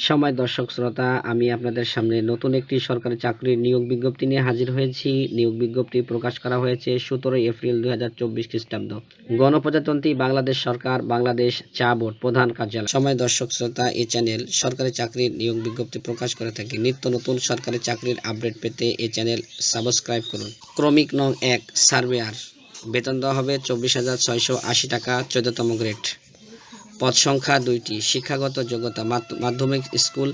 সময় দর্শক শ্রোতা, আমি আপনাদের সামনে নতুন একটি সরকারি চাকরির নিয়োগ বিজ্ঞপ্তি নিয়ে হাজির হয়েছি। নিয়োগ বিজ্ঞপ্তি প্রকাশ করা হয়েছে 17 এপ্রিল 2024 খ্রিস্টাব্দ। গণপ্রজাতন্ত্রী বাংলাদেশ সরকার, বাংলাদেশ চা বোর্ড, প্রধান কার্যালয়। সময় দর্শক শ্রোতা, এই চ্যানেল সরকারি চাকরির নিয়োগ বিজ্ঞপ্তি প্রকাশ করে থাকে। নিত্য নতুন সরকারি চাকরির আপডেট পেতে এই চ্যানেল সাবস্ক্রাইব করুন। ক্রমিক নং 1 সার্ভেয়ার, বেতন দেওয়া হবে 24,680 টাকা, 14তম গ্রেড। পদ সংখ্যা 2টি। শিক্ষাগত যোগ্যতা মাধ্যমিক স্কুল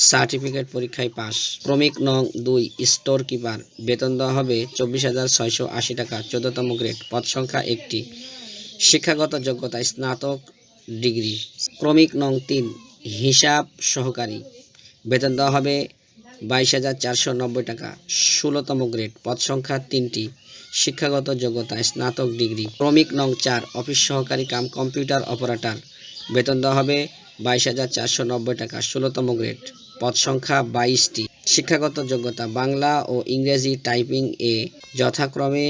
সার্টিফিকেট পরীক্ষায় পাস। ক্রমিক নং 2 স্টোর কিপার, বেতন দেওয়া হবে 24,680 টাকা, 14তম গ্রেড। পদ সংখ্যা 1টি। শিক্ষাগত যোগ্যতা স্নাতক ডিগ্রি। ক্রমিক নং 3 হিসাব সহকারী, বেতন দেওয়া হবে 22,490 টাকা, 16তম গ্রেড। পদ সংখ্যা 3টি। শিক্ষাগত যোগ্যতা স্নাতক ডিগ্রি। ক্রমিক নং 4 অফিস সহকারী কাম কম্পিউটার অপারেটর, বেতন দেওয়া হবে 22,490 টাকা, 16তম গ্রেড। পদ সংখ্যা 22টি। শিক্ষাগত যোগ্যতা বাংলা ও ইংরেজি টাইপিং এ যথাক্রমে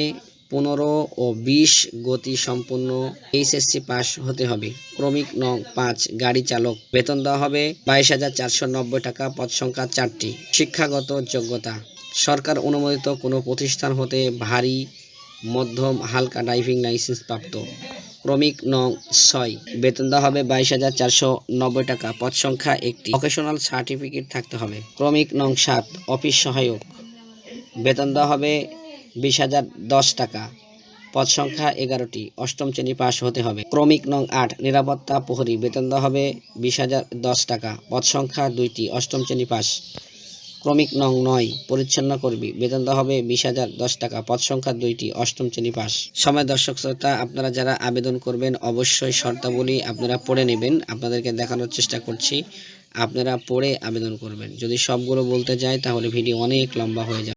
15 ও 20 গতি সম্পন্ন এইচএসসি পাস হতে হবে। ক্রমিক নং 5 গাড়ি চালক, বেতন দেওয়া হবে 22,490 টাকা, পদ সংখ্যা 4টি। শিক্ষাগত যোগ্যতা সরকার অনুমোদিত কোনো প্রতিষ্ঠান হতে ভারী, মধ্যম, হালকা ড্রাইভিং লাইসেন্স প্রাপ্ত। ক্রমিক নং 6 বেতন দেওয়া হবে 22,490 টাকা, পদ সংখ্যা 1টি। ভোকেশনাল সার্টিফিকেট থাকতে হবে। ক্রমিক নং 7 অফিস সহায়ক, বেতন দেওয়া হবে 20,010 টাকা, পদ সংখ্যা 11টি। 8ম শ্রেণী পাস হতে হবে। ক্রমিক নং 8 নিরাপত্তা প্রহরী, বেতন দেওয়া হবে 20,010 টাকা, পদ সংখ্যা 2টি। 8ম শ্রেণী পাস। ক্রমিক নং 9 পরিচ্ছন্ন কর্মী, বেতন দেওয়া হবে 20,010 টাকা, পদ সংখ্যা 2টি। 8ম শ্রেণী পাস। সময় দর্শক শ্রোতা, আপনারা যারা আবেদন করবেন অবশ্যই শর্তাবলী আপনারা পড়ে নেবেন। আপনাদেরকে দেখানোর চেষ্টা করছি, আপনারা পড়ে আবেদন করবেন। যদি সবগুলো বলতে যাই তাহলে ভিডিও অনেক লম্বা হয়ে যাবে।